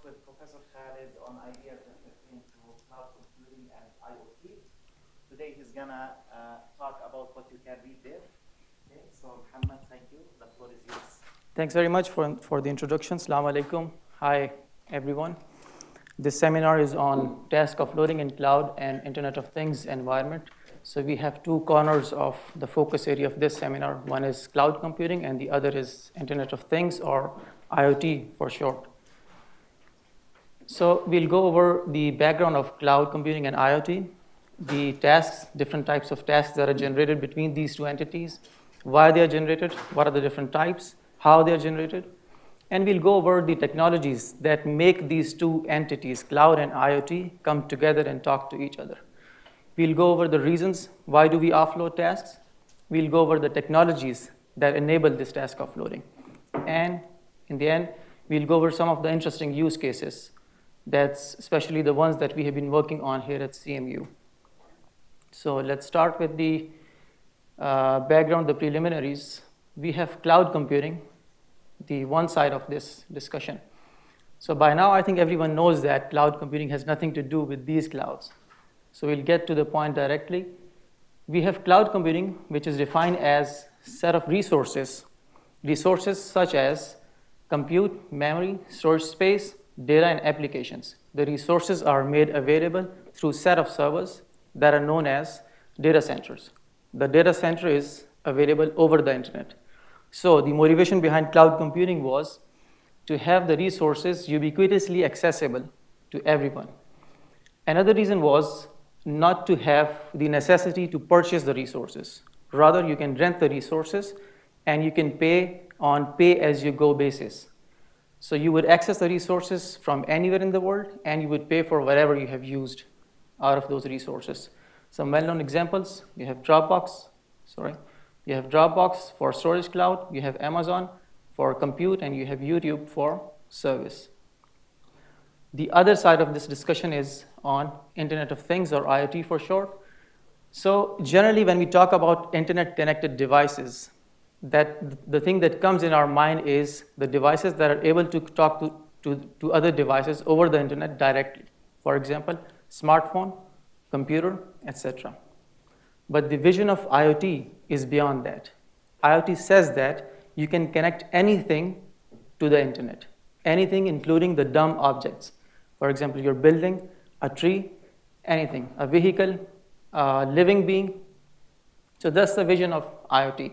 with Professor Khalid on ideas that pertain to cloud computing and IoT. Today he's gonna talk about what you can read there. Okay, so Muhammad, thank you. The floor is yours. Thanks very much for the introduction. Assalamu alaikum. Hi, everyone. This seminar is on task offloading in cloud and Internet of Things environment. So we have two corners of the focus area of this seminar. One is cloud computing, and the other is Internet of Things, or IoT for short. So we'll go over the background of cloud computing and IoT, the tasks, different types of tasks that are generated between these two entities, why they are generated, what are the different types, how they are generated, and we'll go over the technologies that make these two entities, cloud and IoT, come together and talk to each other. We'll go over the reasons why do we offload tasks. We'll go over the technologies that enable this task offloading. And in the end, we'll go over some of the interesting use cases, that's especially the ones that we have been working on here at CMU. So let's start with the background, the preliminaries. We have cloud computing, the one side of this discussion. So by now, I think everyone knows that cloud computing has nothing to do with these clouds. So we'll get to the point directly. We have cloud computing, which is defined as a set of resources such as compute, memory, storage space, data, and applications. The resources are made available through a set of servers that are known as data centers. The data center is available over the internet. So the motivation behind cloud computing was to have the resources ubiquitously accessible to everyone. Another reason was not to have the necessity to purchase the resources. Rather, you can rent the resources and you can pay on pay-as-you-go basis. So you would access the resources from anywhere in the world and you would pay for whatever you have used out of those resources. Some well-known examples, you have Dropbox for storage cloud, you have Amazon for compute, and you have YouTube for service. The other side of this discussion is on Internet of Things, or IoT for short. So generally, when we talk about internet-connected devices, that the thing that comes in our mind is the devices that are able to talk to other devices over the internet directly. For example, smartphone, computer, etc. But the vision of IoT is beyond that. IoT says that you can connect anything to the internet, anything including the dumb objects. For example, your building, a tree, anything, a vehicle, a living being. So that's the vision of IoT.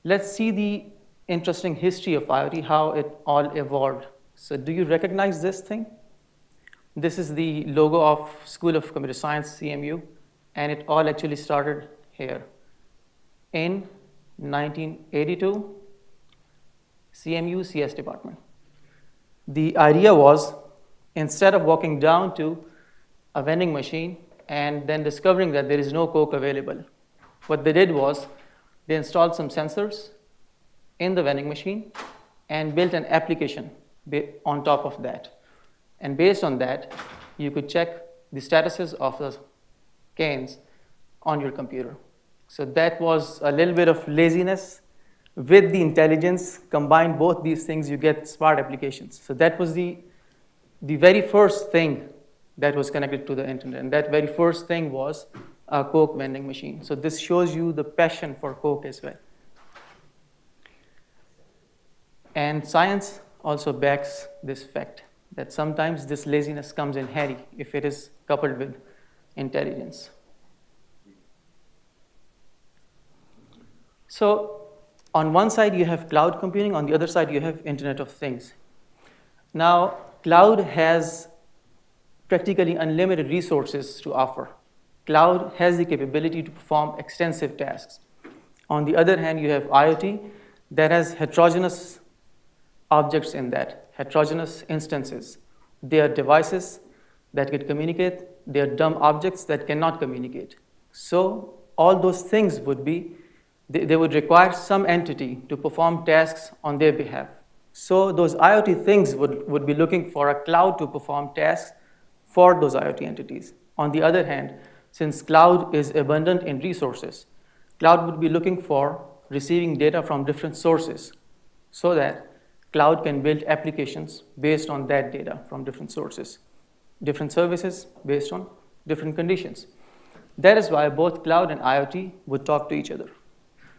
Let's see the interesting history of IoT, how it all evolved. So do you recognize this thing? This is the logo of School of Computer Science, CMU, and it all actually started here. In 1982, CMU CS department. The idea was, instead of walking down to a vending machine and then discovering that there is no Coke available, what they did was they installed some sensors in the vending machine and built an application on top of that. And based on that, you could check the statuses of the cans on your computer. So that was a little bit of laziness with the intelligence. Combine both these things, you get smart applications. So that was the very first thing that was connected to the internet. And that very first thing was a Coke vending machine. So this shows you the passion for Coke as well. And science also backs this fact that sometimes this laziness comes in handy if it is coupled with intelligence. So on one side you have cloud computing, on the other side you have Internet of Things. Now, cloud has practically unlimited resources to offer. Cloud has the capability to perform extensive tasks. On the other hand, you have IoT that has heterogeneous objects in that, heterogeneous instances. They are devices that can communicate. They are dumb objects that cannot communicate. So all those things would be, they would require some entity to perform tasks on their behalf. So those IoT things would be looking for a cloud to perform tasks for those IoT entities. On the other hand, since cloud is abundant in resources, cloud would be looking for receiving data from different sources so that cloud can build applications based on that data from different sources, different services based on different conditions. That is why both cloud and IoT would talk to each other.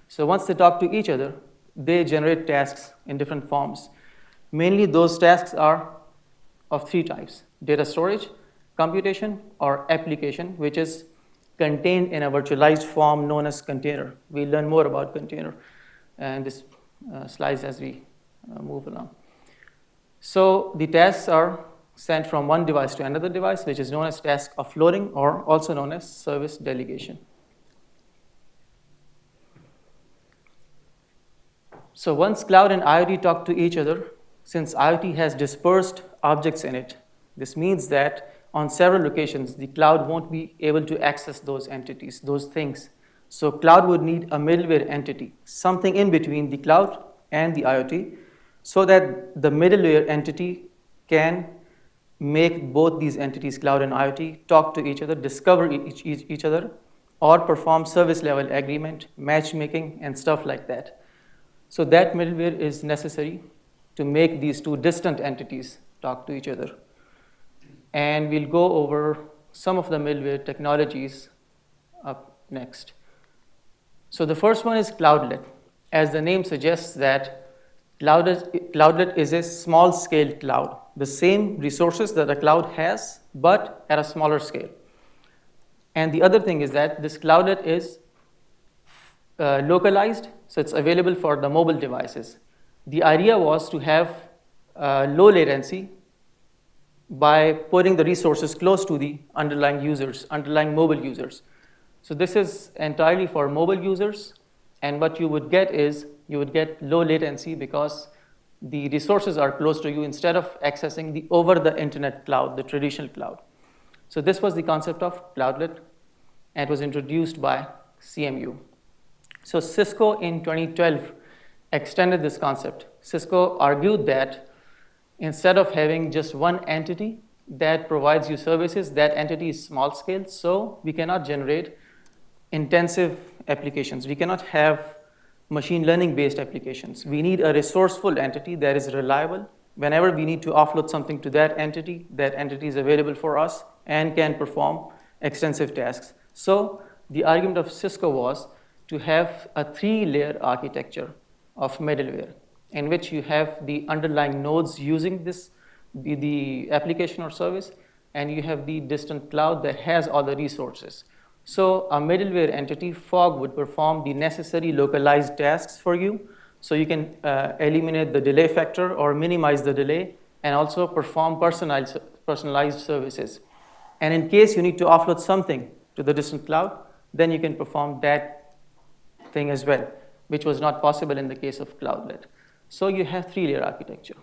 So once they talk to each other, they generate tasks in different forms. Mainly those tasks are of three types: data storage, computation, or application, which is contained in a virtualized form known as container. We'll learn more about container in this slides as we move along. So the tasks are sent from one device to another device, which is known as task offloading, or also known as service delegation. So once cloud and IoT talk to each other, since IoT has dispersed objects in it, this means that on several locations, the cloud won't be able to access those entities, those things. So cloud would need a middleware entity, something in between the cloud and the IoT, so that the middleware entity can make both these entities, cloud and IoT, talk to each other, discover each other, or perform service level agreement, matchmaking, and stuff like that. So that middleware is necessary to make these two distant entities talk to each other. And we'll go over some of the middleware technologies up next. So the first one is cloudlet. As the name suggests, that cloudlet is a small-scale cloud, the same resources that a cloud has, but at a smaller scale. And the other thing is that this cloudlet is localized, so it's available for the mobile devices. The idea was to have low latency by putting the resources close to the underlying users, underlying mobile users. So this is entirely for mobile users, and what you would get is you would get low latency because the resources are close to you instead of accessing the over the internet cloud, the traditional cloud. So this was the concept of cloudlet, and it was introduced by CMU. So Cisco in 2012 extended this concept. Cisco argued that instead of having just one entity that provides you services, that entity is small scale, so we cannot generate intensive applications. We cannot have machine learning based applications. We need a resourceful entity that is reliable. Whenever we need to offload something to that entity is available for us and can perform extensive tasks. So the argument of Cisco was to have a 3-layer architecture of middleware, in which you have the underlying nodes using this, the application or service, and you have the distant cloud that has all the resources. So a middleware entity, Fog, would perform the necessary localized tasks for you, so you can eliminate the delay factor or minimize the delay, and also perform personalized services. And in case you need to offload something to the distant cloud, then you can perform that thing as well, which was not possible in the case of cloudlet. So you have 3-layer architecture.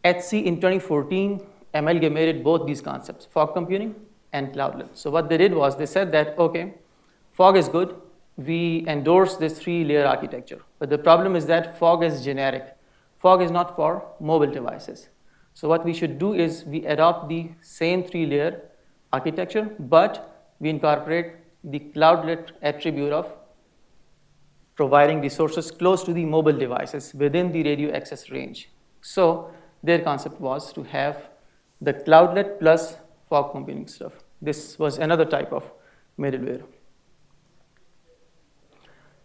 HC in 2014 amalgamated both these concepts, fog computing and cloudlet. So what they did was they said that, okay, fog is good, we endorse this 3-layer architecture. But the problem is that fog is generic. Fog is not for mobile devices. So what we should do is we adopt the same 3-layer architecture, but we incorporate the cloudlet attribute of providing resources close to the mobile devices within the radio access range. So their concept was to have the cloudlet plus fog computing stuff. This was another type of middleware.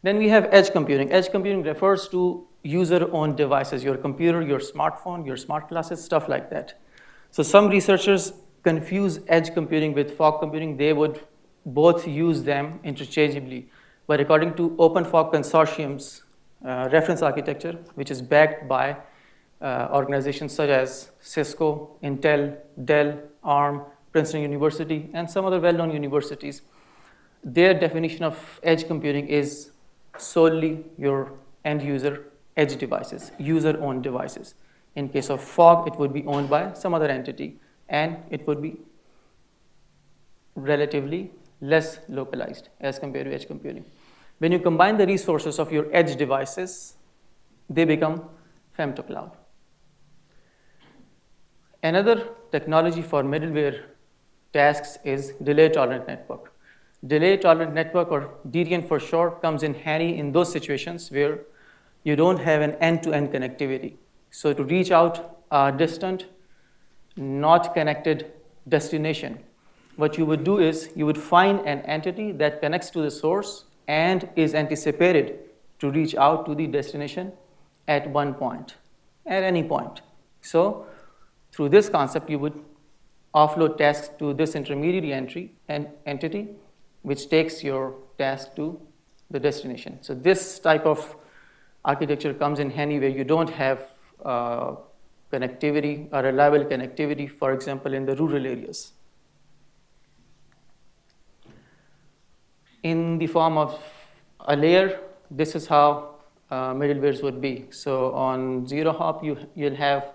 Then we have edge computing. Edge computing refers to user-owned devices, your computer, your smartphone, your smart glasses, stuff like that. So some researchers confuse edge computing with fog computing. They would both use them interchangeably. But according to Open Fog Consortium's reference architecture, which is backed by organizations such as Cisco, Intel, Dell, ARM, Princeton University, and some other well-known universities, their definition of edge computing is solely your end-user edge devices, user-owned devices. In case of fog, it would be owned by some other entity, and it would be relatively less localized as compared to edge computing. When you combine the resources of your edge devices, they become femtocloud. Another technology for middleware tasks is delay-tolerant network. Delay-tolerant network, or DTN for short, comes in handy in those situations where you don't have an end-to-end connectivity. So to reach out a distant, not connected destination, what you would do is you would find an entity that connects to the source and is anticipated to reach out to the destination at one point, at any point. So through this concept, you would offload tasks to this intermediary entity, which takes your task to the destination. So this type of architecture comes in handy where you don't have connectivity or reliable connectivity, for example, in the rural areas. In the form of a layer, this is how middlewares would be. So on zero hop, you'll have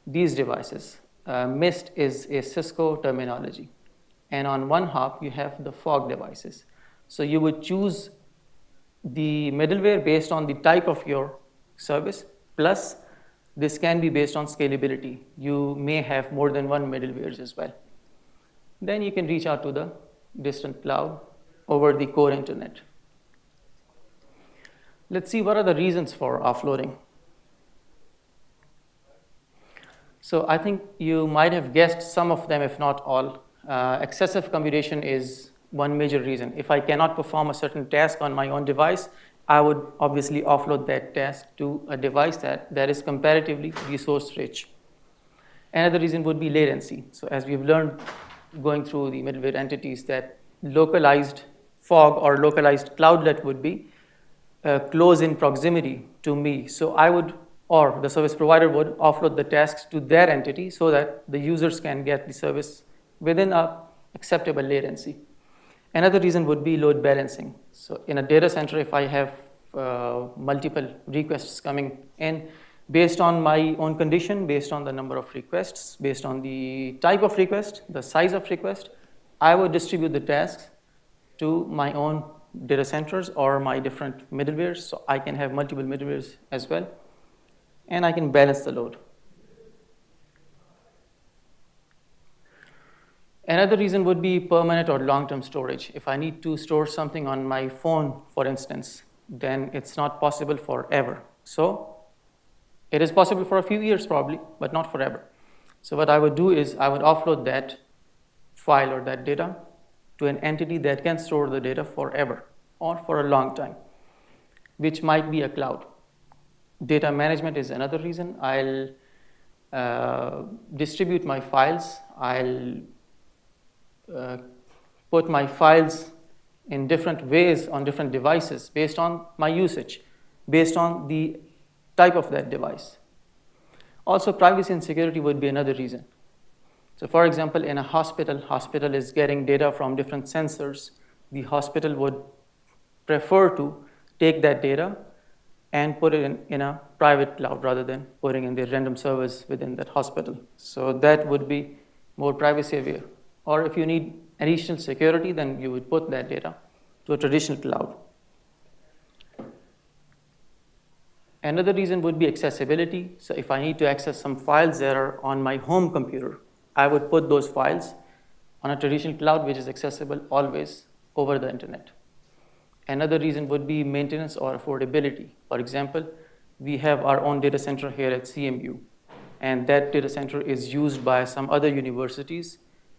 these devices. MIST is a Cisco terminology. And on one hop, you have the fog devices. So you would choose the middleware based on the type of your service, plus this can be based on scalability. You may have more than one middlewares as well. Then you can reach out to the distant cloud over the core internet. Let's see what are the reasons for offloading. So I think you might have guessed some of them, if not all. Excessive computation is one major reason. If I cannot perform a certain task on my own device, I would obviously offload that task to a device that is comparatively resource rich. Another reason would be latency. So as we've learned going through the middleware entities, that localized fog or localized cloudlet would be close in proximity to me. So I would, or the service provider would offload the tasks to their entity so that the users can get the service within a acceptable latency. Another reason would be load balancing. So in a data center, if I have multiple requests coming in, based on my own condition, based on the number of requests, based on the type of request, the size of request, I would distribute the tasks to my own data centers or my different middlewares. So I can have multiple middlewares as well, and I can balance the load. Another reason would be permanent or long-term storage. If I need to store something on my phone, for instance, then it's not possible forever. So it is possible for a few years probably, but not forever. So what I would do is I would offload that file or that data to an entity that can store the data forever or for a long time, which might be a cloud. Data management is another reason. I'll distribute my files. I'll put my files in different ways on different devices based on my usage, based on the type of that device. Also, privacy and security would be another reason. So for example, in a hospital is getting data from different sensors. The hospital would prefer to take that data and put it in a private cloud rather than putting in the random servers within that hospital. So that would be more privacy aware. Or if you need additional security, then you would put that data to a traditional cloud. Another reason would be accessibility. So if I need to access some files that are on my home computer, I would put those files on a traditional cloud which is accessible always over the internet. Another reason would be maintenance or affordability. For example, we have our own data center here at CMU, and that data center is used by some other universities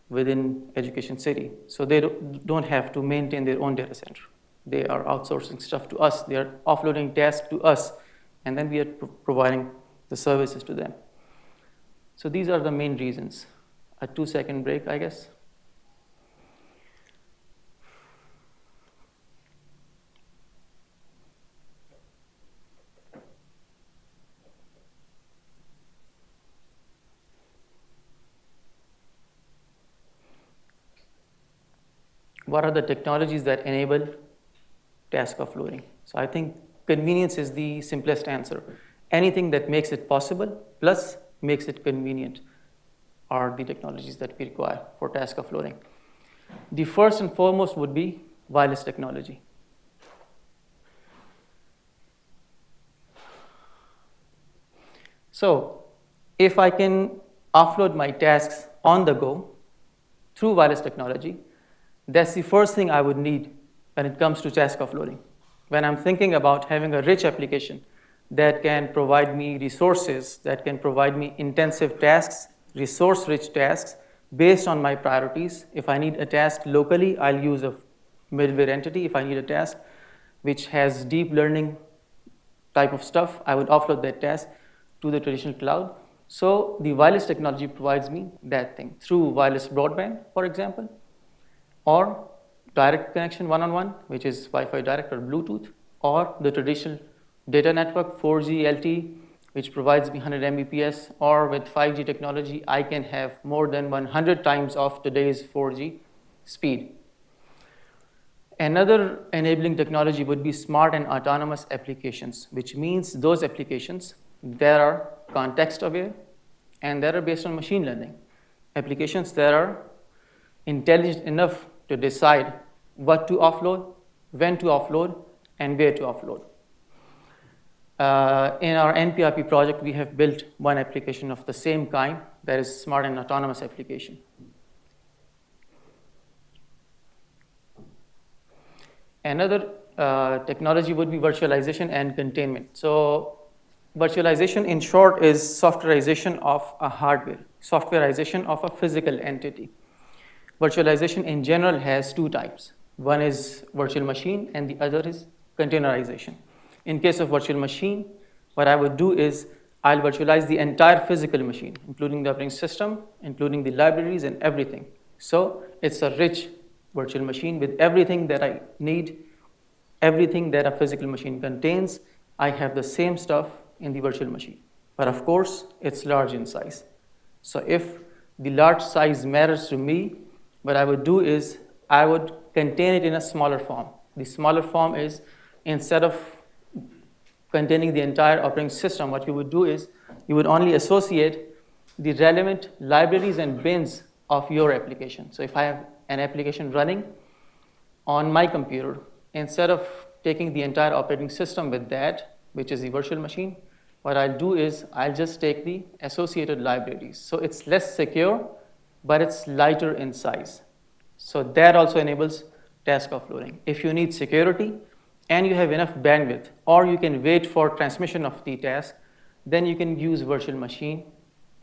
within Education City. So they don't have to maintain their own data center. They are outsourcing stuff to us. They are offloading tasks to us, and then we are providing the services to them. So these are the main reasons. A 2-second break, I guess. What are the technologies that enable task offloading? So I think convenience is the simplest answer. Anything that makes it possible plus makes it convenient are the technologies that we require for task offloading. The first and foremost would be wireless technology. So if I can offload my tasks on the go through wireless technology, that's the first thing I would need when it comes to task offloading. When I'm thinking about having a rich application that can provide me resources, that can provide me intensive tasks, resource-rich tasks based on my priorities. If I need a task locally, I'll use a middleware entity. If I need a task which has deep learning type of stuff, I would offload that task to the traditional cloud. So the wireless technology provides me that thing through wireless broadband, for example, or direct connection one-on-one, which is Wi-Fi direct or Bluetooth, or the traditional data network 4G LTE, which provides me 100 Mbps, or with 5G technology, I can have more than 100 times of today's 4G speed. Another enabling technology would be smart and autonomous applications, which means those applications that are context aware and that are based on machine learning. Applications that are intelligent enough to decide what to offload, when to offload, and where to offload. In our NPRP project, we have built one application of the same kind, that is smart and autonomous application. Another technology would be virtualization and containment. So virtualization, in short, is softwareization of a hardware, softwareization of a physical entity. Virtualization in general has two types. One is virtual machine, and the other is containerization. In case of virtual machine, what I would do is I'll virtualize the entire physical machine, including the operating system, including the libraries and everything. So it's a rich virtual machine with everything that I need, everything that a physical machine contains. I have the same stuff in the virtual machine. But of course, it's large in size. So if the large size matters to me, what I would do is I would contain it in a smaller form. The smaller form is, instead of containing the entire operating system, what you would do is you would only associate the relevant libraries and bins of your application. So if I have an application running on my computer, instead of taking the entire operating system with that, which is the virtual machine, what I'll do is I'll just take the associated libraries. So it's less secure, but it's lighter in size. So that also enables task offloading. If you need security and you have enough bandwidth, or you can wait for transmission of the task, then you can use virtual machine.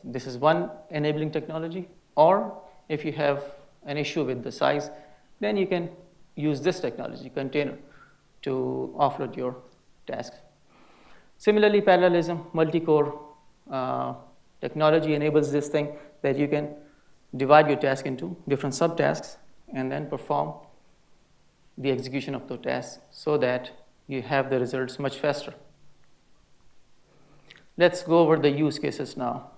This is one enabling technology. Or if you have an issue with the size, then you can use this technology, container, to offload your tasks. Similarly, parallelism, multi-core technology enables this thing that you can divide your task into different subtasks and then perform the execution of the task so that you have the results much faster. Let's go over the use cases now.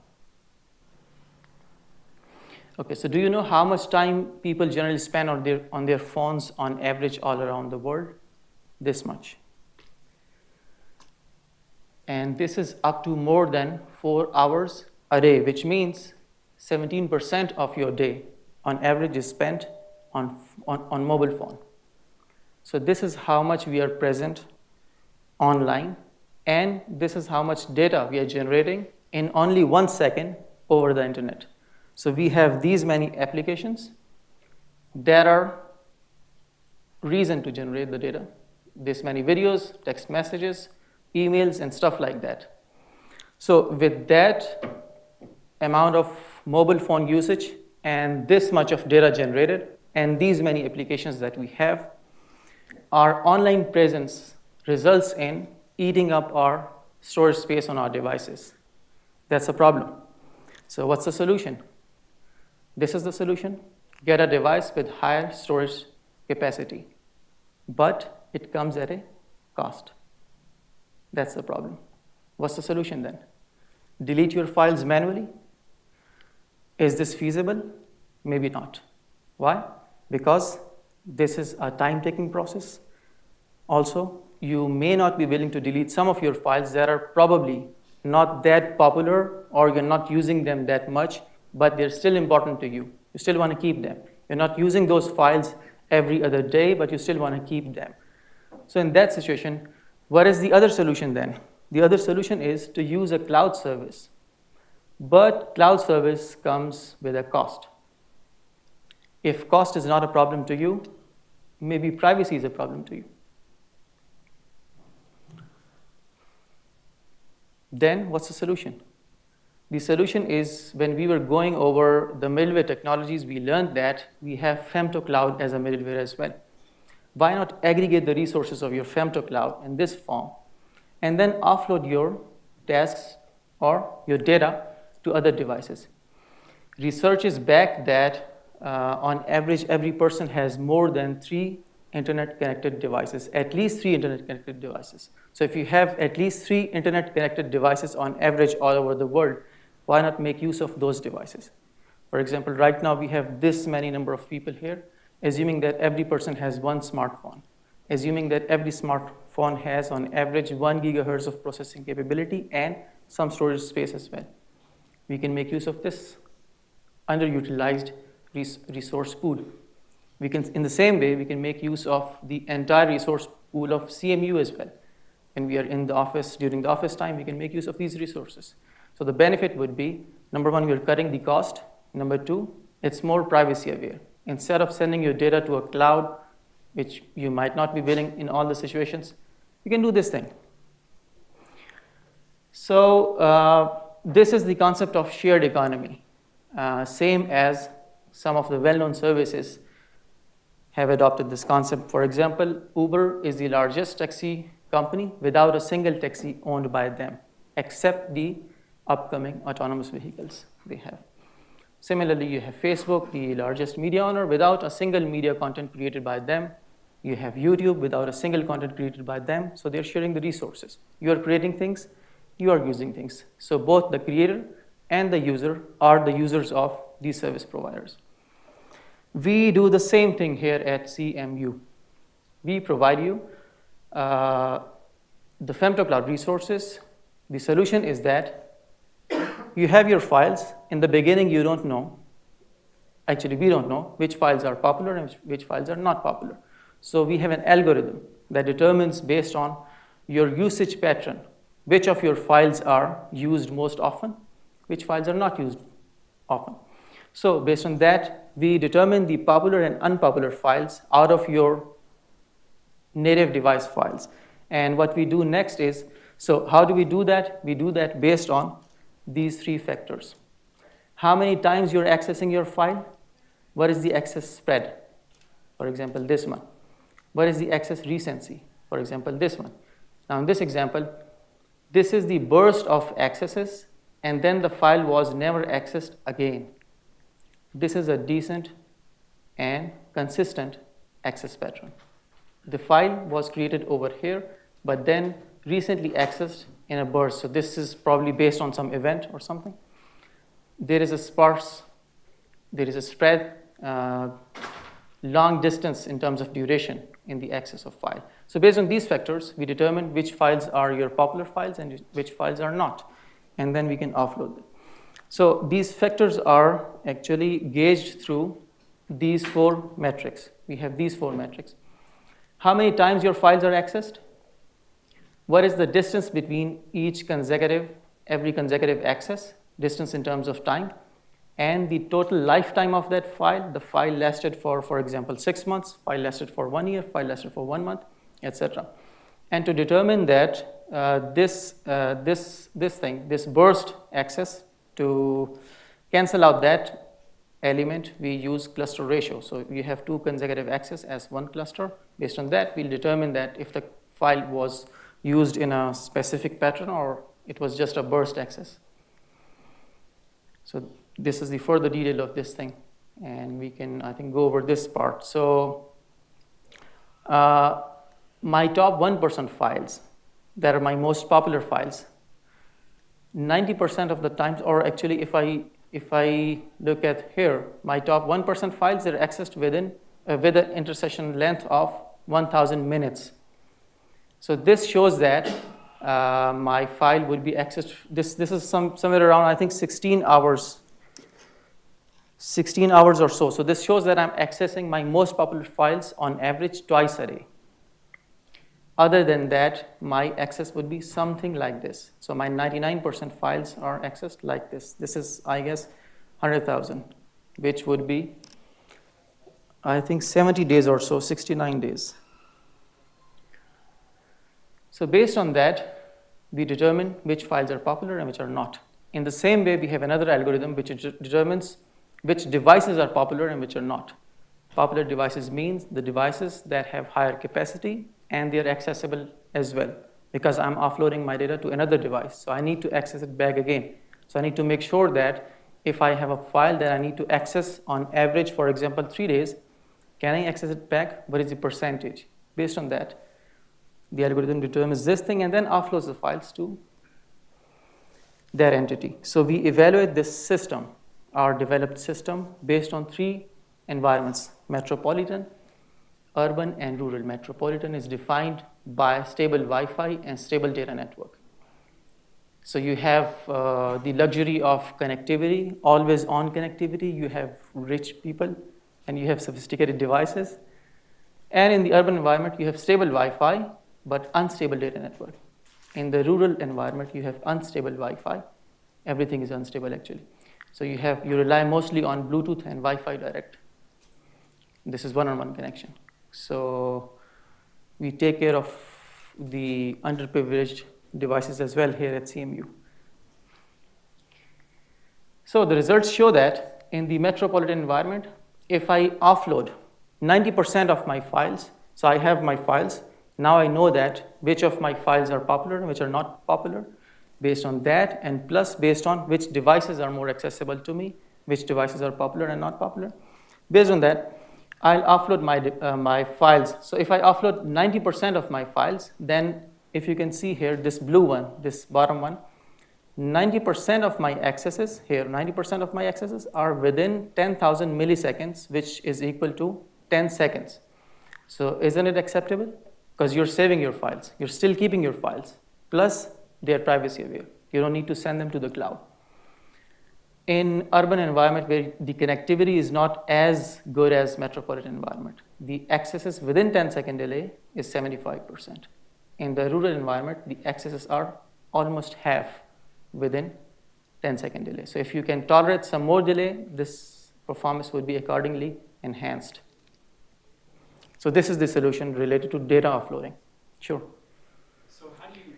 Okay, so do you know how much time people generally spend on their phones on average all around the world? This much. And this is up to more than 4 hours a day, which means 17% of your day on average is spent on mobile phone. So this is how much we are present online, and this is how much data we are generating in only 1 second over the internet. So we have these many applications that are reason to generate the data. This many videos, text messages, emails, and stuff like that. So with that amount of mobile phone usage and this much of data generated and these many applications that we have, our online presence results in eating up our storage space on our devices. That's a problem. So what's the solution? This is the solution. Get a device with higher storage capacity, but it comes at a cost. That's the problem. What's the solution then? Delete your files manually? Is this feasible? Maybe not. Why? Because this is a time-taking process. Also, you may not be willing to delete some of your files that are probably not that popular, or you're not using them that much, but they're still important to you. You still want to keep them. You're not using those files every other day, but you still want to keep them. So in that situation, what is the other solution then? The other solution is to use a cloud service. But cloud service comes with a cost. If cost is not a problem to you, maybe privacy is a problem to you. Then what's the solution? The solution is, when we were going over the middleware technologies, we learned that we have femtocloud as a middleware as well. Why not aggregate the resources of your femtocloud in this form and then offload your tasks or your data to other devices? Research is back that on average, every person has more than 3 internet-connected devices, at least 3 internet-connected devices. So if you have at least 3 internet-connected devices on average all over the world, why not make use of those devices? For example, right now we have this many number of people here, assuming that every person has 1 smartphone, assuming that every smartphone has on average 1 gigahertz of processing capability and some storage space as well. We can make use of this underutilized resource pool. We can, in the same way, we can make use of the entire resource pool of CMU as well. When we are in the office, during the office time, we can make use of these resources. So the benefit would be, number 1, we are cutting the cost. Number 2, it's more privacy aware. Instead of sending your data to a cloud, which you might not be willing in all the situations, you can do this thing. So this is the concept of shared economy, same as some of the well-known services have adopted this concept. For example, Uber is the largest taxi company without a single taxi owned by them, except the upcoming autonomous vehicles they have. Similarly, you have Facebook, the largest media owner, without a single media content created by them. You have YouTube without a single content created by them. So they're sharing the resources. You are creating things, you are using things. So both the creator and the user are the users of these service providers. We do the same thing here at CMU. We provide you the femtocloud resources. The solution is that you have your files. In the beginning, you don't know. Actually, we don't know which files are popular and which files are not popular. So we have an algorithm that determines, based on your usage pattern, which of your files are used most often, which files are not used often. So based on that, we determine the popular and unpopular files out of your native device files. And what we do next is, so how do we do that? We do that based on these 3 factors. How many times you're accessing your file? What is the access spread? For example, this one. What is the access recency? For example, this one. Now in this example, this is the burst of accesses, and then the file was never accessed again. This is a decent and consistent access pattern. The file was created over here, but then recently accessed in a burst. So this is probably based on some event or something. There is a sparse, there is a spread, long distance in terms of duration in the access of file. So based on these factors, we determine which files are your popular files and which files are not. And then we can offload them. So these factors are actually gauged through these 4 metrics. We have these 4 metrics. How many times your files are accessed? What is the distance between every consecutive access, distance in terms of time, and the total lifetime of that file? The file lasted for example, 6 months, file lasted for 1 year, file lasted for 1 month, etc. And to determine that this burst access, to cancel out that element, we use cluster ratio. So we have 2 consecutive access as 1 cluster. Based on that, we'll determine that if the file was used in a specific pattern or it was just a burst access. So this is the further detail of this thing, and we can, I think, go over this part. So my top 1% files, that are my most popular files, 90% of the times, or actually if I look at here, my top 1% files, they're accessed with an intercession length of 1,000 minutes. So this shows that my file would be accessed. This is somewhere around, I think, 16 hours or so. So this shows that I'm accessing my most popular files on average twice a day. Other than that, my access would be something like this. So my 99% files are accessed like this. This is, I guess, 100,000, which would be, I think, 70 days or so, 69 days. So based on that, we determine which files are popular and which are not. In the same way, we have another algorithm which determines which devices are popular and which are not. Popular devices means the devices that have higher capacity and they are accessible as well, because I'm offloading my data to another device, so I need to access it back again. So I need to make sure that if I have a file that I need to access on average, for example, 3 days, can I access it back? What is the percentage? Based on that, the algorithm determines this thing and then offloads the files to their entity. So we evaluate this system, our developed system, based on 3 environments: metropolitan, urban, and rural. Metropolitan is defined by stable Wi-Fi and stable data network. So you have the luxury of connectivity, always on connectivity. You have rich people and you have sophisticated devices. And in the urban environment, you have stable Wi-Fi, but unstable data network. In the rural environment, you have unstable Wi-Fi. Everything is unstable actually. So you rely mostly on Bluetooth and Wi-Fi direct. This is one-on-one connection. So we take care of the underprivileged devices as well here at CMU. So the results show that in the metropolitan environment, if I offload 90% of my files, so I have my files, now I know that which of my files are popular and which are not popular based on that, and plus based on which devices are more accessible to me, which devices are popular and not popular. Based on that, I'll offload my files. So if I offload 90% of my files, then if you can see here, this blue one, this bottom one, 90% of my accesses here, 90% of my accesses are within 10,000 milliseconds, which is equal to 10 seconds. So isn't it acceptable? Because you're saving your files. You're still keeping your files. Plus, they're privacy aware. You don't need to send them to the cloud. In urban environment where the connectivity is not as good as metropolitan environment, the accesses within 10-second delay is 75%. In the rural environment, the accesses are almost half within 10-second delay. So if you can tolerate some more delay, this performance would be accordingly enhanced. So this is the solution related to data offloading. Sure. So how do you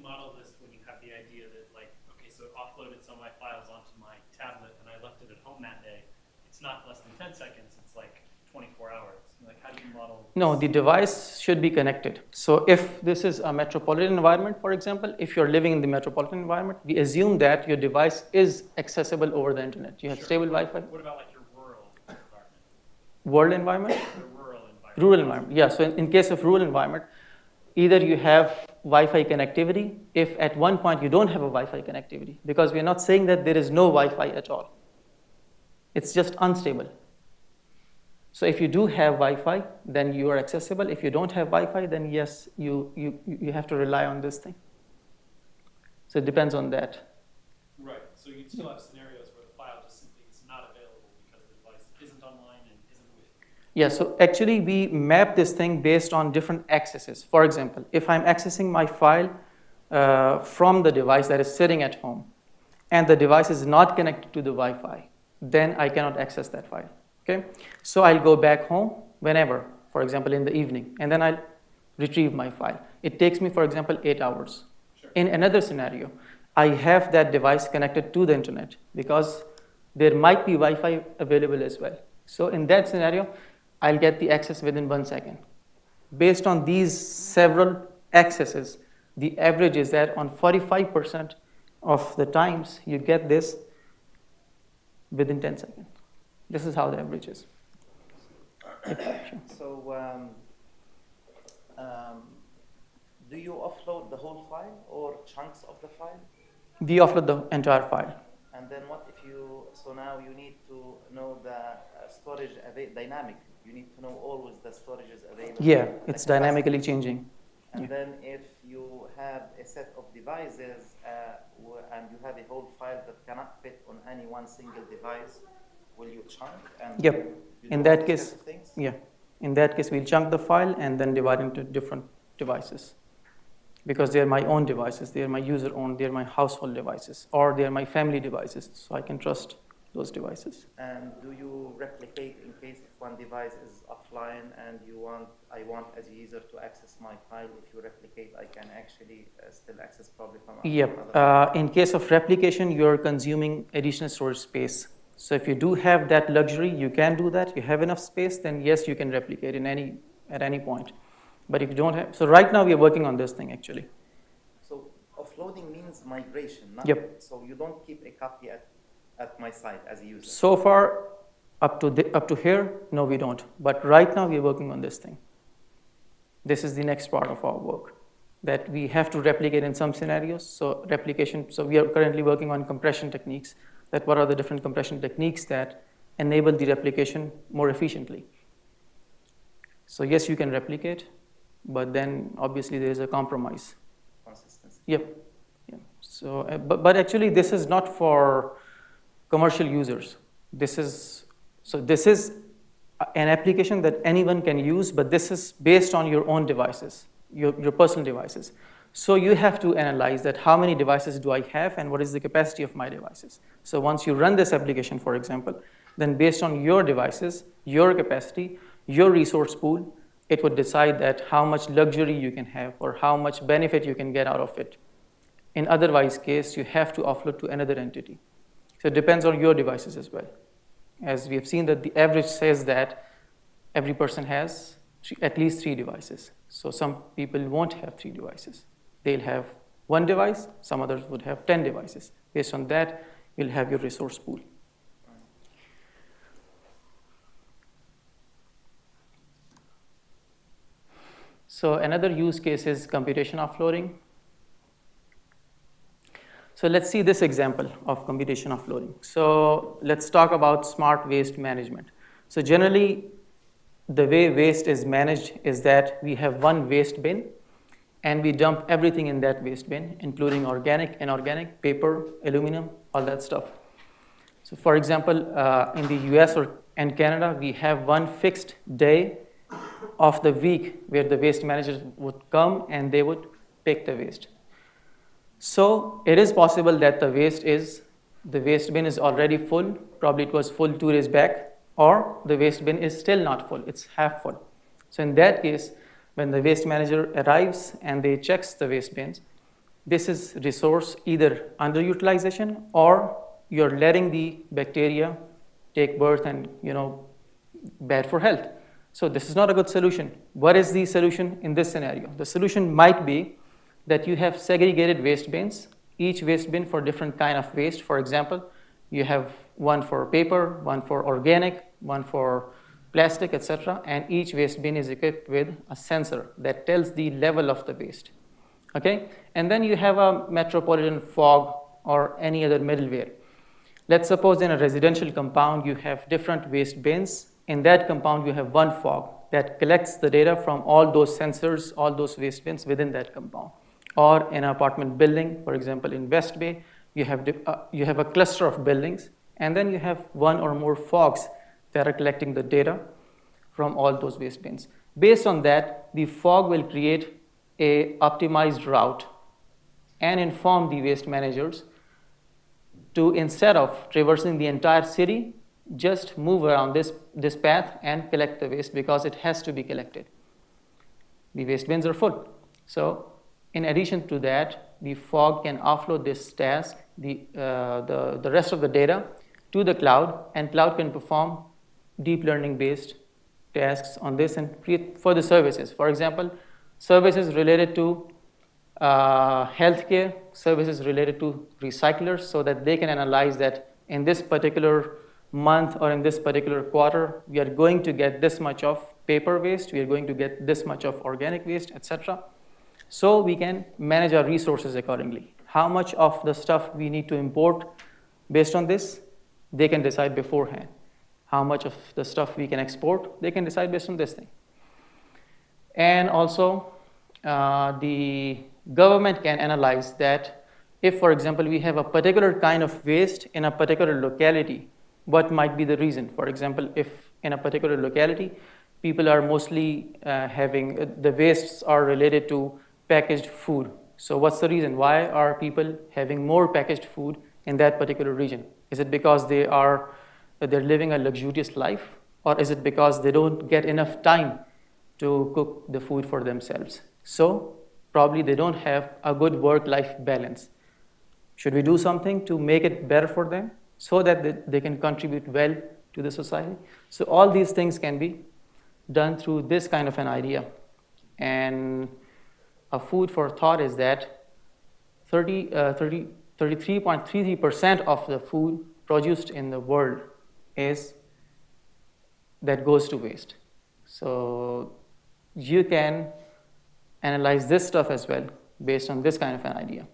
model this when you have the idea that, like, okay, so offloaded some of my files onto my tablet and I left it at home that day. It's not less than 10 seconds, it's like 24 hours. Like, how do you model? No, the device should be connected. So if this is a metropolitan environment, for example, if you're living in the metropolitan environment, we assume that your device is accessible over the internet. You have stable Wi-Fi. What about like your rural environment? World environment? The rural environment. Rural environment, yeah. So in case of rural environment, either you have Wi-Fi connectivity, if at one point you don't have a Wi-Fi connectivity, because we're not saying that there is no Wi-Fi at all. It's just unstable. So if you do have Wi-Fi, then you are accessible. If you don't have Wi-Fi, then yes, you have to rely on this thing. So it depends on that. Right. So you still have scenarios where the file just simply is not available because the device isn't online and isn't with you. Yeah, so actually we map this thing based on different accesses. For example, if I'm accessing my file from the device that is sitting at home and the device is not connected to the Wi-Fi, then I cannot access that file. Okay, so I'll go back home whenever, for example, in the evening, and then I'll retrieve my file. It takes me, for example, 8 hours. Sure. In another scenario, I have that device connected to the internet because there might be Wi-Fi available as well. So in that scenario, I'll get the access within 1 second. Based on these several accesses, the average is that on 45% of the times, you get this within 10 seconds. This is how the average is. So, do you offload the whole file or chunks of the file? We offload the entire file. And then what if you, so now you need to know the storage dynamic. You need to know always the storage is available. Yeah, it's dynamically changing. And then if you have a set of devices and you have a whole file that cannot fit on any one single device, will you chunk? And Yep. In that case, things? yeah. In that case, we'll chunk the file and then divide into different devices. Because they're my own devices, they're my user-owned, they're my household devices, or they're my family devices, so I can trust those devices. And do you replicate in case if one device is offline and I want as a user to access my file, if you replicate, I can actually still access probably from Yep. another. In case of replication, you're consuming additional storage space. So if you do have that luxury, you can do that. You have enough space, then yes, you can replicate at any point. But if you don't have, so right now we are working on this thing actually. So offloading means migration, not Yep. so you don't keep a copy at my site as a user. So far, up to here, no, we don't. But right now we are working on this thing. This is the next part of our work, that we have to replicate in some scenarios. So replication. So we are currently working on compression techniques. That what are the different compression techniques that enable the replication more efficiently. So yes, you can replicate, but then obviously there is a compromise. Consistency. Yep. Yeah. So, but actually this is not for commercial users. This is an application that anyone can use, but this is based on your own devices, your personal devices. So you have to analyze that how many devices do I have and what is the capacity of my devices. So once you run this application, for example, then based on your devices, your capacity, your resource pool, it would decide that how much luxury you can have or how much benefit you can get out of it. In otherwise case, you have to offload to another entity. So it depends on your devices as well. As we have seen that the average says that every person has at least 3 devices. So some people won't have 3 devices. They'll have 1 device, some others would have 10 devices. Based on that, you'll have your resource pool. So another use case is computation offloading. So let's see this example of computation offloading. So let's talk about smart waste management. So generally, the way waste is managed is that we have one waste bin, and we dump everything in that waste bin, including organic, inorganic, paper, aluminum, all that stuff. So for example, in the US and Canada, we have one fixed day of the week where the waste managers would come and they would pick the waste. So it is possible that the waste bin is already full, probably it was full 2 days back, or the waste bin is still not full, it's half full. So in that case, when the waste manager arrives and they checks the waste bins, this is resource either underutilization or you're letting the bacteria take birth and bad for health. So this is not a good solution. What is the solution in this scenario? The solution might be that you have segregated waste bins, each waste bin for different kind of waste. For example, you have one for paper, one for organic, one for plastic, etc. And each waste bin is equipped with a sensor that tells the level of the waste. Okay? And then you have a metropolitan fog or any other middleware. Let's suppose in a residential compound you have different waste bins. In that compound you have one fog that collects the data from all those sensors, all those waste bins within that compound. Or in an apartment building, for example in West Bay, you have a cluster of buildings, and then you have one or more fogs that are collecting the data from all those waste bins. Based on that, the fog will create a optimized route and inform the waste managers to, instead of traversing the entire city, just move around this path and collect the waste because it has to be collected. The waste bins are full. So in addition to that, the fog can offload this task, the rest of the data, to the cloud, and cloud can perform deep learning based tasks on this and create further services. For example, services related to healthcare, services related to recyclers, so that they can analyze that in this particular month or in this particular quarter, we are going to get this much of paper waste, we are going to get this much of organic waste, etc. So we can manage our resources accordingly. How much of the stuff we need to import based on this, they can decide beforehand. How much of the stuff we can export, they can decide based on this thing. And also, the government can analyze that if, for example, we have a particular kind of waste in a particular locality, what might be the reason? For example, if in a particular locality, people are mostly the wastes are related to packaged food. So what's the reason? Why are people having more packaged food in that particular region? Is it because they're living a luxurious life, or is it because they don't get enough time to cook the food for themselves? So probably they don't have a good work-life balance. Should we do something to make it better for them so that they can contribute well to the society? So all these things can be done through this kind of an idea. And a food for thought is that 33.33% of the food produced in the world goes to waste. So you can analyze this stuff as well based on this kind of an idea.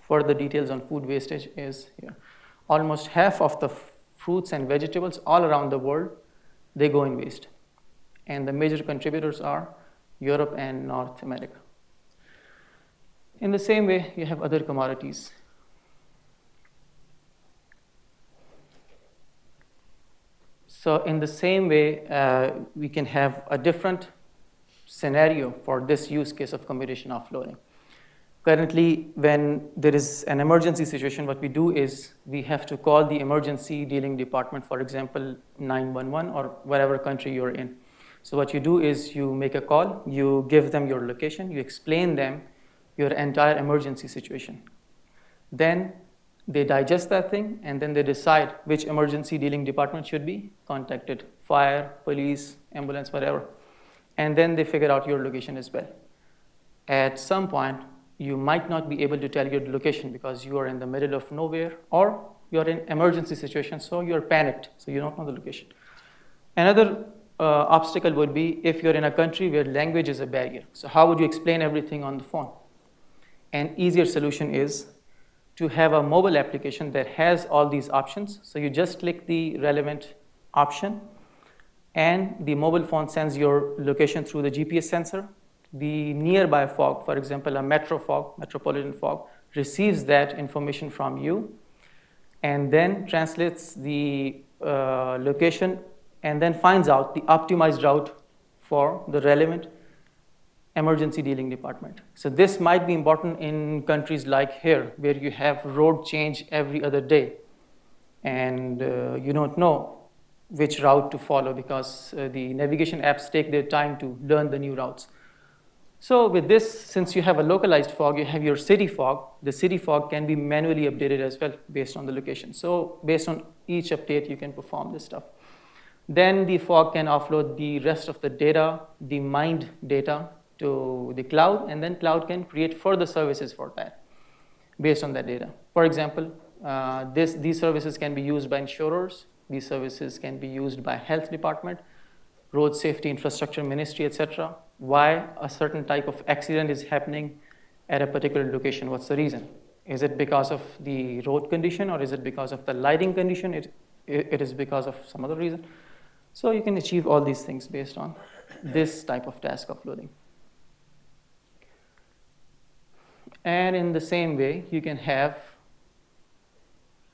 Further details on food wastage is here. Almost half of the fruits and vegetables all around the world, they go in waste. And the major contributors are Europe and North America. In the same way, you have other commodities. So in the same way, we can have a different scenario for this use case of computation offloading. Currently, when there is an emergency situation, what we do is we have to call the emergency dealing department, for example, 911 or whatever country you're in. So what you do is you make a call, you give them your location, you explain them your entire emergency situation. Then they digest that thing, and then they decide which emergency dealing department should be contacted, fire, police, ambulance, whatever. And then they figure out your location as well. At some point, you might not be able to tell your location because you are in the middle of nowhere, or you're in emergency situation, so you're panicked, so you don't know the location. Another obstacle would be if you're in a country where language is a barrier. So how would you explain everything on the phone? An easier solution is to have a mobile application that has all these options. So you just click the relevant option, and the mobile phone sends your location through the GPS sensor. The nearby fog, for example, a metro fog, metropolitan fog, receives that information from you and then translates the location and then finds out the optimized route for the relevant emergency dealing department. So this might be important in countries like here, where you have road change every other day, and you don't know which route to follow because the navigation apps take their time to learn the new routes. So with this, since you have a localized fog, you have your city fog. The city fog can be manually updated as well based on the location. So based on each update, you can perform this stuff. Then the fog can offload the rest of the data, the mined data, to the cloud, and then cloud can create further services for that based on that data. For example, these services can be used by insurers. These services can be used by health department, road safety infrastructure ministry, etc. Why a certain type of accident is happening at a particular location? What's the reason? Is it because of the road condition, or is it because of the lighting condition? It is because of some other reason. So you can achieve all these things based on this type of task offloading. And in the same way, you can have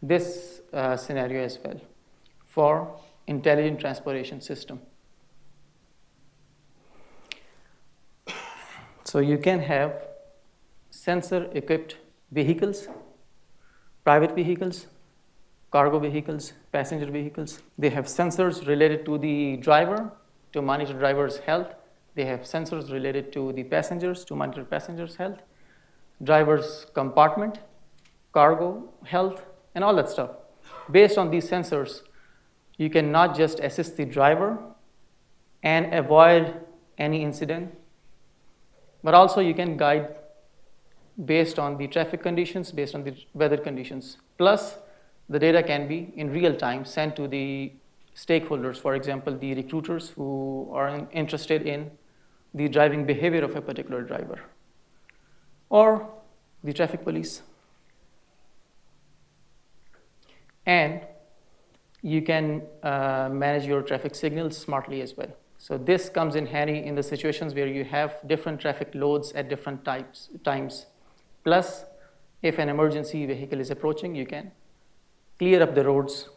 this scenario as well for intelligent transportation system. So you can have sensor-equipped vehicles, private vehicles, cargo vehicles, passenger vehicles. They have sensors related to the driver to monitor driver's health. They have sensors related to the passengers to monitor passengers' health, driver's compartment, cargo health, and all that stuff. Based on these sensors, you can not just assist the driver and avoid any incident, but also you can guide based on the traffic conditions, based on the weather conditions. Plus, the data can be in real time sent to the stakeholders, for example, the recruiters who are interested in the driving behavior of a particular driver, or the traffic police. And you can manage your traffic signals smartly as well. So this comes in handy in the situations where you have different traffic loads at different times. Plus, if an emergency vehicle is approaching, you can clear up the roads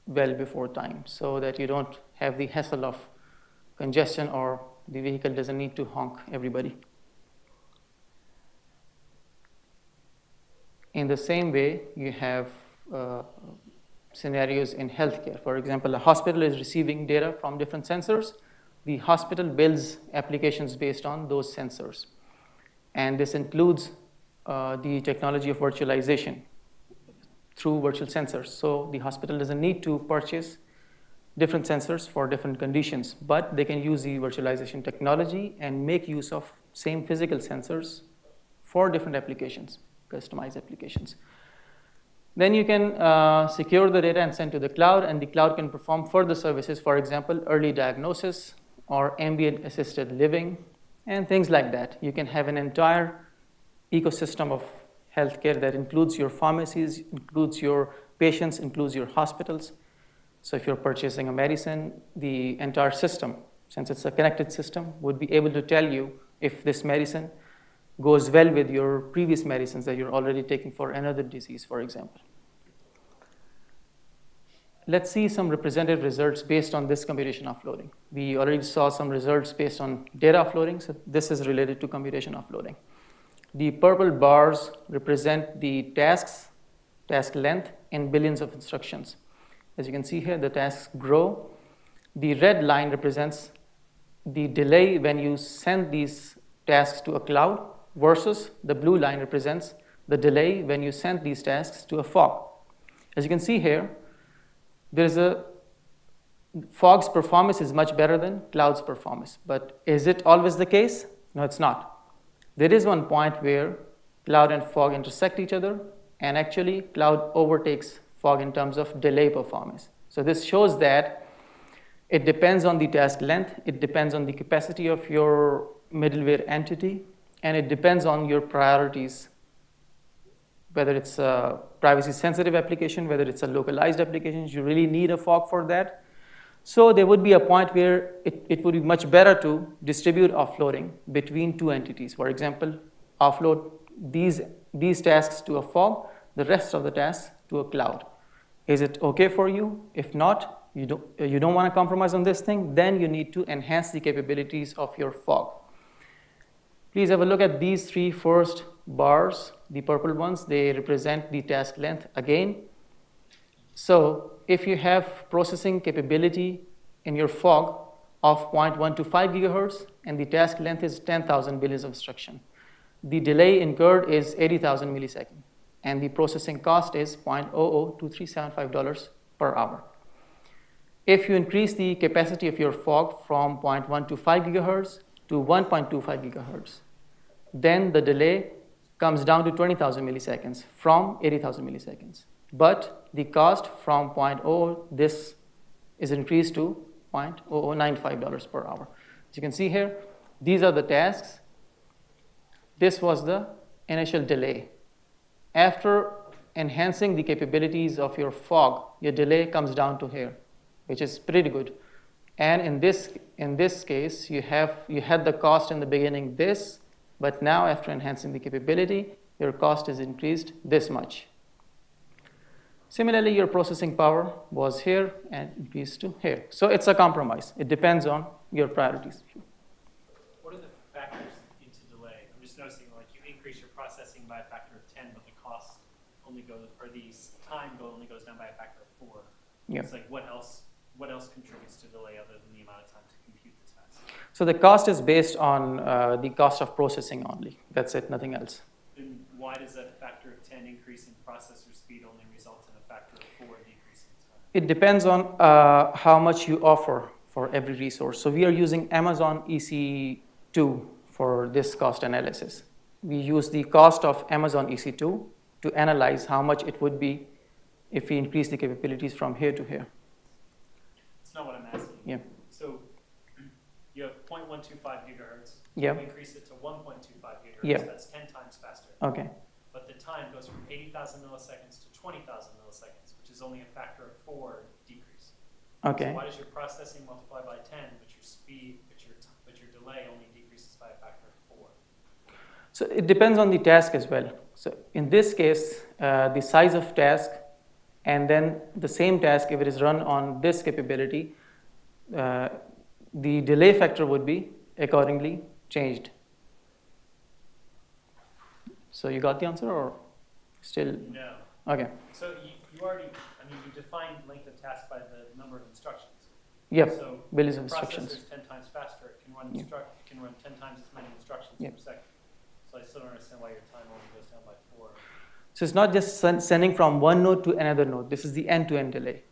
well before time so that you don't have the hassle of congestion or the vehicle doesn't need to honk everybody. In the same way, you have scenarios in healthcare. For example, a hospital is receiving data from different sensors. The hospital builds applications based on those sensors. And this includes the technology of virtualization through virtual sensors. So the hospital doesn't need to purchase different sensors for different conditions, but they can use the virtualization technology and make use of same physical sensors for different applications, customized applications. Then you can secure the data and send to the cloud, and the cloud can perform further services, for example, early diagnosis or ambient assisted living and things like that. You can have an entire ecosystem of healthcare that includes your pharmacies, includes your patients, includes your hospitals. So if you're purchasing a medicine, the entire system, since it's a connected system, would be able to tell you if this medicine goes well with your previous medicines that you're already taking for another disease, for example. Let's see some representative results based on this computation offloading. We already saw some results based on data offloading, so this is related to computation offloading. The purple bars represent the task length in billions of instructions. As you can see here, the tasks grow. The red line represents the delay when you send these tasks to a cloud versus the blue line represents the delay when you send these tasks to a fog. As you can see here, fog's performance is much better than cloud's performance. But is it always the case? No, it's not. There is one point where cloud and fog intersect each other, and actually cloud overtakes fog in terms of delay performance. So this shows that it depends on the task length, it depends on the capacity of your middleware entity, and it depends on your priorities, whether it's a privacy-sensitive application, whether it's a localized application. You really need a fog for that. So there would be a point where it would be much better to distribute offloading between two entities. For example, offload these tasks to a fog, the rest of the tasks to a cloud. Is it okay for you? If not, you don't want to compromise on this thing, then you need to enhance the capabilities of your fog. Please have a look at these three first bars, the purple ones. They represent the task length again. So if you have processing capability in your fog of 0.125 gigahertz and the task length is 10,000 billions of instruction, the delay incurred is 80,000 milliseconds, and the processing cost is $0.002375 per hour. If you increase the capacity of your fog from 0.125 gigahertz to 1.25 gigahertz, then the delay comes down to 20,000 milliseconds from 80,000 milliseconds. But the cost from 0.00, this is increased to $0.0095 per hour. As you can see here, these are the tasks. This was the initial delay. After enhancing the capabilities of your fog, your delay comes down to here, which is pretty good. And in this case, you had the cost in the beginning this, but now after enhancing the capability, your cost is increased this much. Similarly, your processing power was here and increased to here. So it's a compromise. It depends on your priorities. What are the factors into delay? I'm just noticing, like, you increase your processing by a factor of 10, but the cost only goes, or the time only goes down by a factor of 4. Yeah. It's like, what else contributes to delay other than the amount of time to compute the task? So the cost is based on the cost of processing only. That's it, nothing else. Then why does that factor of 10 increase in processor speed only result in a factor of 4 decrease in time? It depends on how much you offer for every resource. So we are using Amazon EC2 for this cost analysis. We use the cost of Amazon EC2 to analyze how much it would be if we increase the capabilities from here to here. That's not what I'm asking. Yeah. So you have 0.125 gigahertz. Yeah. You increase it to 1.25 gigahertz. Yeah. That's 10 times faster. Okay. But the time goes from 80,000 milliseconds to 20,000 milliseconds, which is only a factor of 4 decrease. Okay. So why does your processing multiply by 10, but your speed, but your delay only decreases by a factor of 4? So it depends on the task as well. So in this case, the size of task, and then the same task, if it is run on this capability, the delay factor would be accordingly changed. So you got the answer, or still? No. Okay. So you already, I mean, you defined length of task by the number of instructions. Yep, So billions the of instructions. processor is 10 times faster. It can run, Yeah. it can run 10 times as many instructions Yeah. per second. So I still don't understand why your time only goes down by 4. So it's not just sending from one node to another node. This is the end-to-end delay.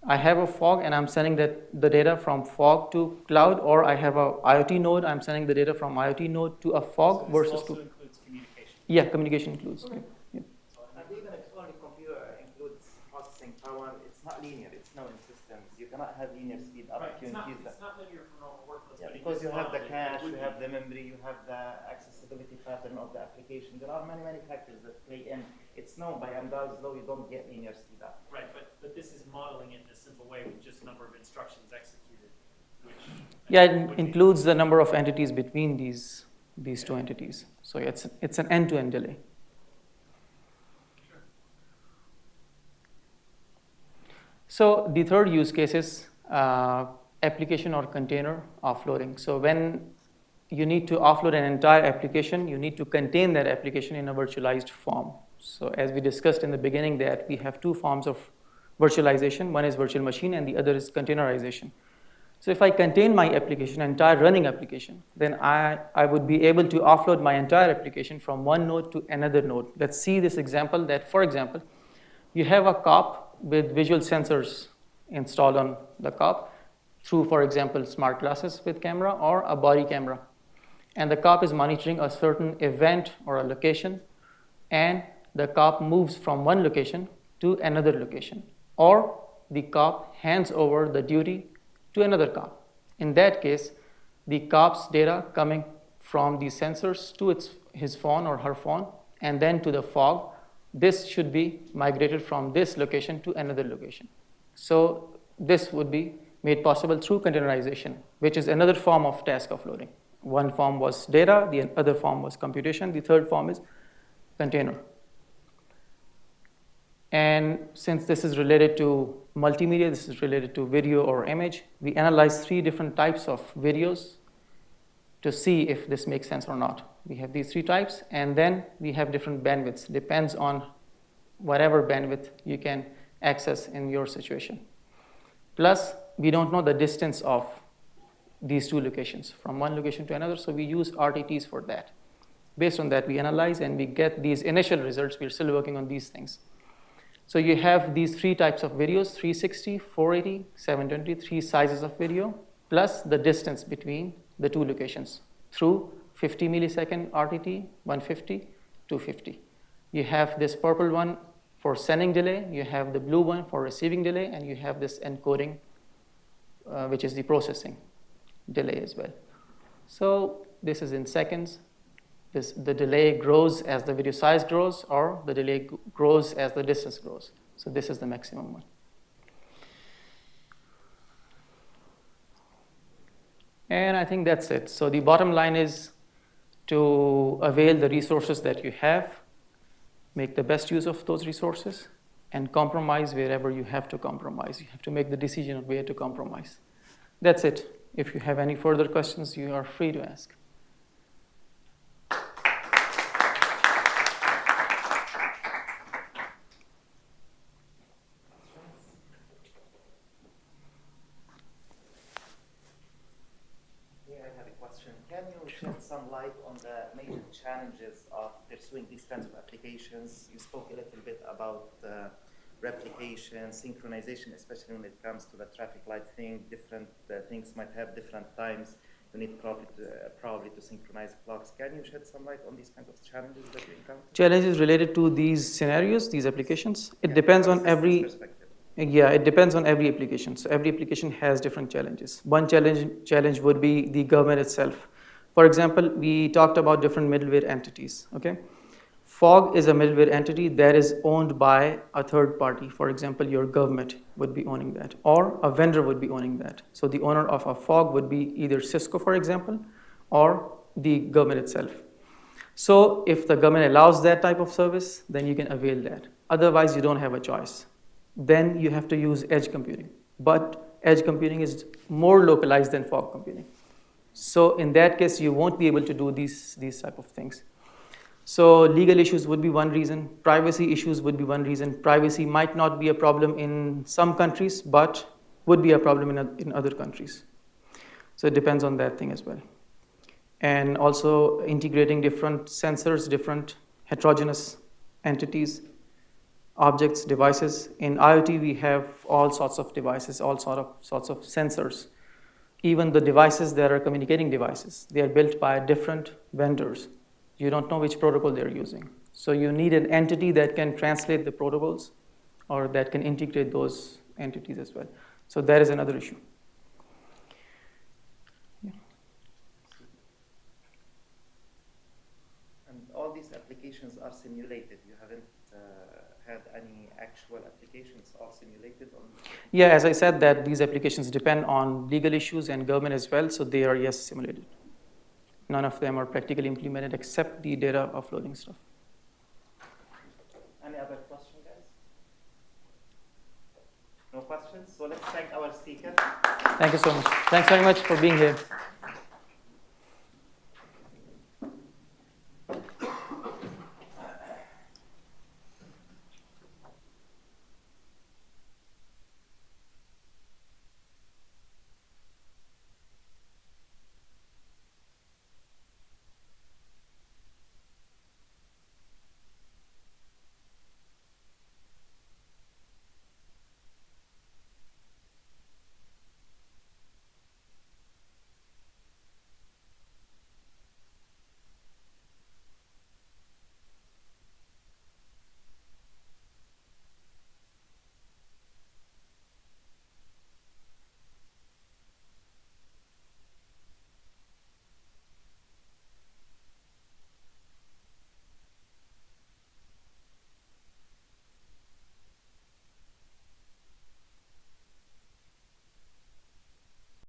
I have a fog and I'm sending the data from fog to cloud, or I have a IoT node, I'm sending the data from IoT node to a fog So this versus also to, includes communication. yeah, communication includes. Okay. Yeah. So I And even if only computer includes processing power, it's not linear, it's known in systems. You cannot have linear speed up Right, if you increase that. it's not linear for normal workloads, Yeah, but it because is you have the modeled, it cache, would you be. have the memory, you have the accessibility pattern of the application. There are many, many factors that play in. It's known by Amdahl's law, you don't get linear speed up. Right, but this is modeling it in a simple way with just number of instructions executed, which. Yeah, I it think would be- includes the number of entities between these two entities. So it's an end-to-end delay. Sure. So the third use case is application or container offloading. So when you need to offload an entire application, you need to contain that application in a virtualized form. So as we discussed in the beginning, that we have two forms of virtualization. One is virtual machine and the other is containerization. So if I contain my application, entire running application, then I would be able to offload my entire application from one node to another node. Let's see this example that, for example, you have a cop with visual sensors installed on the cop through, for example, smart glasses with camera or a body camera. And the cop is monitoring a certain event or a location, and the cop moves from one location to another location, or the cop hands over the duty to another cop. In that case, the cop's data coming from the sensors to his phone or her phone, and then to the fog, this should be migrated from this location to another location. So this would be made possible through containerization, which is another form of task offloading. One form was data, the other form was computation, the third form is container. And since this is related to multimedia, this is related to video or image, we analyze 3 different types of videos to see if this makes sense or not. We have these 3 types, and then we have different bandwidths. Depends on whatever bandwidth you can access in your situation. Plus, we don't know the distance of these 2 locations from one location to another, so we use RTTs for that. Based on that, we analyze and we get these initial results. We're still working on these things. So you have these 3 types of videos, 360, 480, 720, 3 sizes of video, plus the distance between the 2 locations through 50 millisecond RTT, 150, 250. You have this purple one for sending delay, you have the blue one for receiving delay, and you have this encoding, which is the processing delay as well. So this is in seconds. The delay grows as the video size grows, or the delay grows as the distance grows. So this is the maximum one. And I think that's it. So the bottom line is to avail the resources that you have, make the best use of those resources, and compromise wherever you have to compromise. You have to make the decision of where to compromise. That's it. If you have any further questions, you are free to ask. Can you shed some light on the major challenges of pursuing these kinds of applications? You spoke a little bit about replication, synchronization, especially when it comes to the traffic light thing. Different things might have different times. You need probably to synchronize clocks. Can you shed some light on these kinds of challenges that you encounter? Challenges related to these scenarios, these applications? It depends on every... perspective. Yeah, it depends on every application. So every application has different challenges. One challenge would be the government itself. For example, we talked about different middleware entities, okay? Fog is a middleware entity that is owned by a third party. For example, your government would be owning that, or a vendor would be owning that. So the owner of a fog would be either Cisco, for example, or the government itself. So if the government allows that type of service, then you can avail that. Otherwise, you don't have a choice. Then you have to use edge computing. But edge computing is more localized than fog computing. So in that case, you won't be able to do these type of things. So legal issues would be one reason. Privacy issues would be one reason. Privacy might not be a problem in some countries, but would be a problem in other countries. So it depends on that thing as well. And also integrating different sensors, different heterogeneous entities, objects, devices. In IoT, we have all sorts of devices, all sorts of sensors. Even the devices that are communicating devices, they are built by different vendors. You don't know which protocol they're using. So you need an entity that can translate the protocols or that can integrate those entities as well. So that is another issue. Yeah. And all these applications are simulated. You haven't had any actual applications all simulated on? Yeah, as I said, that these applications depend on legal issues and government as well, so they are, yes, simulated. None of them are practically implemented except the data offloading stuff. Any other question, guys? No questions? So let's thank our speaker. Thank you so much. Thanks very much for being here.